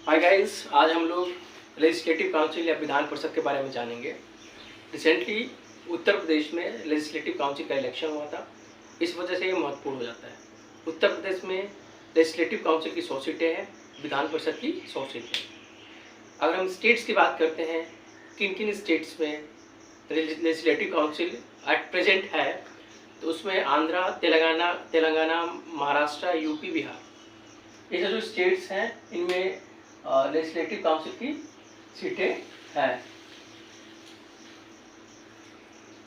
Hi guys, आज हम लोग लेजिस्लेटिव काउंसिल या विधान परिषद के बारे में जानेंगे। रिसेंटली उत्तर प्रदेश में लेजिस्लेटिव काउंसिल का इलेक्शन हुआ था। इस वजह से ये महत्वपूर्ण हो जाता है। उत्तर प्रदेश में लेजिस्लेटिव काउंसिल की 100 सीटें हैं, विधान परिषद की 100 सीटें। अगर हम स्टेट्स की बात करते हैं, किन किन स्टेट्स में लेजिस्लेटिव काउंसिल एट प्रेजेंट है, तो उसमें आंध्रा, तेलंगाना, महाराष्ट्र, यूपी, बिहार, ये जो स्टेट्स हैं इनमें लेजिस्लेटिव काउंसिल की सीटें हैं।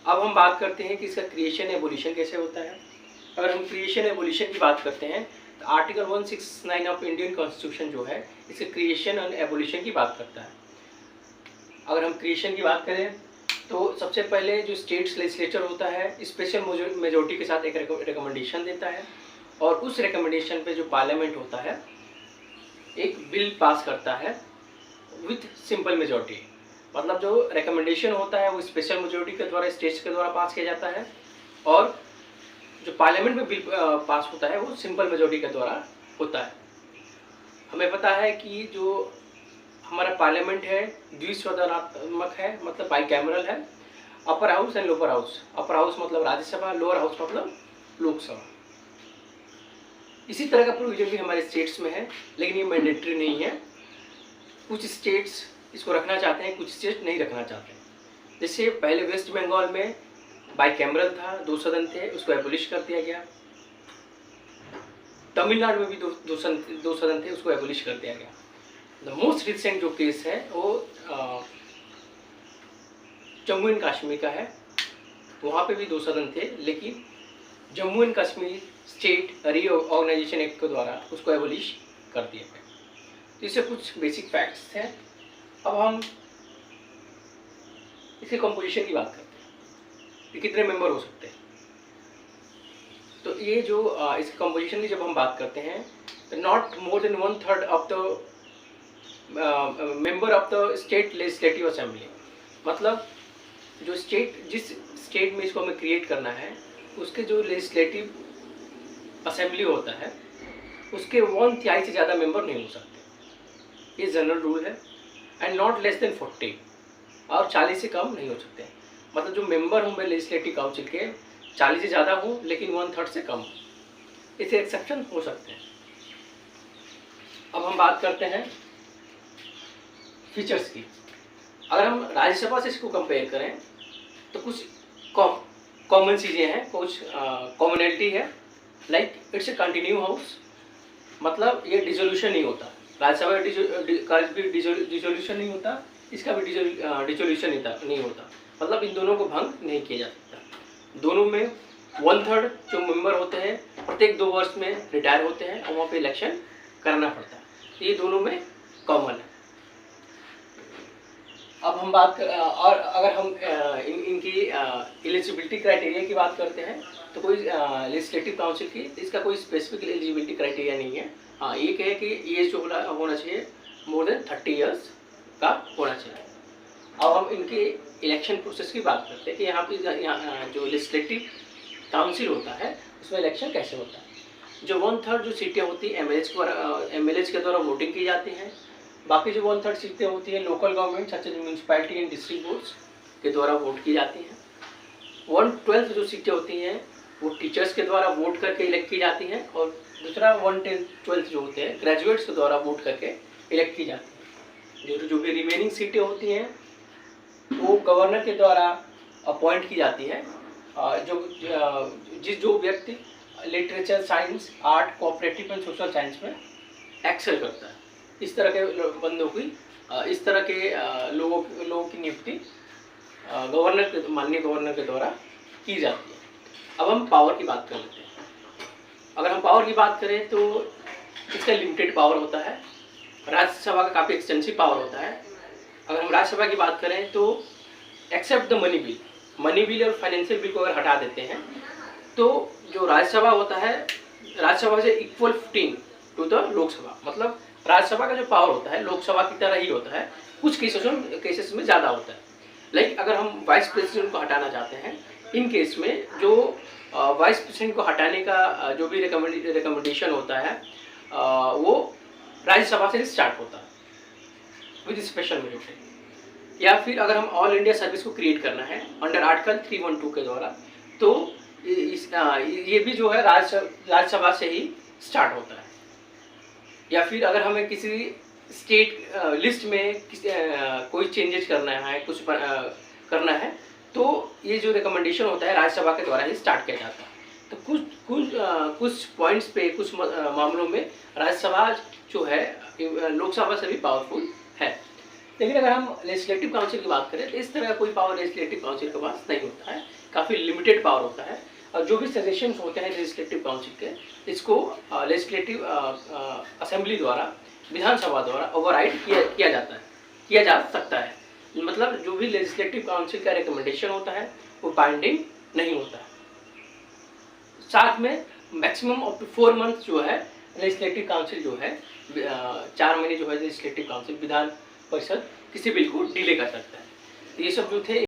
अब हम बात करते हैं कि इसका क्रिएशन एबोलिशन कैसे होता है। अगर हम क्रिएशन एबोलिशन की बात करते हैं तो आर्टिकल 169 ऑफ इंडियन कॉन्स्टिट्यूशन जो है इसके क्रिएशन और एबोलिशन की बात करता है। अगर हम क्रिएशन की बात करें तो सबसे पहले जो स्टेट्स लेजिस्लेचर होता है स्पेशल मेजोरिटी के साथ एक रिकमेंडेशन देता है और उस रिकमेंडेशन पे जो पार्लियामेंट होता है एक बिल पास करता है विथ सिंपल मेजॉरिटी। मतलब जो रिकमेंडेशन होता है वो स्पेशल मेजॉरिटी के द्वारा स्टेट्स के द्वारा पास किया जाता है और जो पार्लियामेंट में बिल पास होता है वो सिंपल मेजॉरिटी के द्वारा होता है। हमें पता है कि जो हमारा पार्लियामेंट है द्विसदनात्मक है, मतलब बाई कैमरल है। Upper house and lower house. Upper house मतलब राज्यसभा, लोअर हाउस मतलब लोकसभा। इसी तरह का प्रोविजन भी हमारे स्टेट्स में है, लेकिन ये मैंडेटरी नहीं है। कुछ स्टेट्स इसको रखना चाहते हैं, कुछ स्टेट नहीं रखना चाहते हैं। जैसे पहले वेस्ट बंगाल में बाई कैमरल था, 2 सदन थे, उसको एबोलिश कर दिया गया। तमिलनाडु में भी दो सदन थे, उसको एबोलिश कर दिया गया। द मोस्ट रिसेंट जो केस है वो जम्मू एंड कश्मीर का है। वहाँ पे भी 2 सदन थे, लेकिन Jammu and Kashmir state reorganisation act के द्वारा उसको एबोलिश कर दिया गया। तो इससे कुछ बेसिक फैक्ट्स हैं। अब हम इसके कंपोजिशन की बात करते हैं, ये कितने मेंबर हो सकते हैं। तो ये जो इसके कंपोजिशन की जब हम बात करते हैं, not more than 1/3 of the member of the state legislative assembly. मतलब जो जिस स्टेट में इसको हमें क्रिएट करना है उसके जो लेजिस्लेटिव असेंबली होता है उसके 1/3 से ज़्यादा मेंबर नहीं हो सकते। ये जनरल रूल है। एंड नॉट लेस देन 40, और 40 से कम नहीं हो सकते। मतलब जो मेंबर होंगे लेजिस्लेटिव काउंसिल के 40 से ज़्यादा हो, लेकिन 1/3 से कम हो। इसे एक्सेप्शन हो सकते हैं। अब हम बात करते हैं फीचर्स की। अगर हम राज्यसभा से इसको कंपेयर करें तो कुछ कॉमन चीज़ें हैं, कुछ कॉमनैलिटी है। Like it's a continue house, मतलब ये डिसोल्यूशन नहीं होता। राज्यसभा का भी डिसोल्यूशन नहीं होता, इसका भी डिसोल्यूशन नहीं होता। मतलब इन दोनों को भंग नहीं किया जा सकता। दोनों में 1/3 जो मेंबर होते हैं प्रत्येक 2 वर्ष में रिटायर होते हैं और वहाँ पे इलेक्शन करना पड़ता है। ये दोनों में कॉमन है। अब हम बात कर और अगर हम इनकी एलिजिबिलिटी क्राइटेरिया की बात करते हैं तो कोई लेजिस्लेटिव काउंसिल की इसका कोई स्पेसिफिक एलिजिबिलिटी क्राइटेरिया नहीं है। हाँ, ये कहे कि एज जो होना चाहिए मोर देन 30 इयर्स का होना चाहिए। अब हम इनके इलेक्शन प्रोसेस की बात करते हैं कि यहाँ जो लेजिस्लेटिव काउंसिल होता है उसमें इलेक्शन कैसे होता है। जो 1/3 जो सीटें होती हैं एमएलएज के द्वारा वोटिंग की जाती हैं। बाकी जो 1/3 सीटें होती हैं local government such as municipality and district boards के द्वारा वोट की जाती हैं। 1/12 जो सीटें होती हैं वो टीचर्स के द्वारा वोट करके इलेक्ट की जाती हैं और दूसरा 1/12 जो होते हैं ग्रेजुएट्स के द्वारा वोट करके इलेक्ट की जाती हैं। जो भी रिमेनिंग सीटें होती हैं वो गवर्नर के द्वारा अपॉइंट की जाती है। जो व्यक्ति literature, science, art, cooperative and social science में एक्सेल करता है, इस तरह के बंदों की इस तरह के लोगों की नियुक्ति माननीय गवर्नर के द्वारा की जाती है। अब हम पावर की बात कर लेते हैं। अगर हम पावर की बात करें तो इसका लिमिटेड पावर होता है। राज्यसभा का काफ़ी एक्सटेंसिव पावर होता है। अगर हम राज्यसभा की बात करें तो एक्सेप्ट द मनी बिल और फाइनेंशियल बिल को अगर हटा देते हैं तो जो राज्यसभा होता है राज्यसभा से इक्वल 15 टू द लोकसभा। मतलब राज्यसभा का जो पावर होता है लोकसभा की तरह ही होता है, कुछ केसेस में ज़्यादा होता है। लाइक अगर हम वाइस प्रेसिडेंट को हटाना चाहते हैं, इन केस में जो वाइस प्रेसिडेंट को हटाने का जो भी रिकमेंडेशन होता है वो राज्यसभा से स्टार्ट होता है। With special majority. या फिर अगर हम ऑल इंडिया सर्विस को क्रिएट करना है अंडर आर्टिकल 312 के द्वारा, तो ये भी जो है राज्यसभा से ही स्टार्ट होता है। या फिर अगर हमें किसी स्टेट लिस्ट में कोई चेंजेस करना है, कुछ करना है, तो ये जो रिकमेंडेशन होता है राज्यसभा के द्वारा ही स्टार्ट किया जाता है। तो कुछ पॉइंट्स पे, कुछ मामलों में राज्यसभा जो है लोकसभा से भी पावरफुल है। लेकिन अगर हम लेजिस्लेटिव काउंसिल की बात करें तो इस तरह का कोई पावर लेजिस्लेटिव काउंसिल के पास नहीं होता है, काफ़ी लिमिटेड पावर होता है। और जो भी सजेशंस होते हैं लेजिस्लेटिव काउंसिल के, इसको लेजिस्लेटिव असेंबली द्वारा, विधानसभा द्वारा ओवरराइड किया जा सकता है। मतलब जो भी लेजिस्लेटिव काउंसिल का रिकमेंडेशन होता है वो बाइंडिंग नहीं होता है। साथ में मैक्सिमम अप टू 4 मंथ जो है लेजिस्लेटिव काउंसिल जो है 4 महीने जो है लेजिस्लेटिव काउंसिल विधान परिषद किसी बिल को डिले कर सकता है। तो ये सब जो थे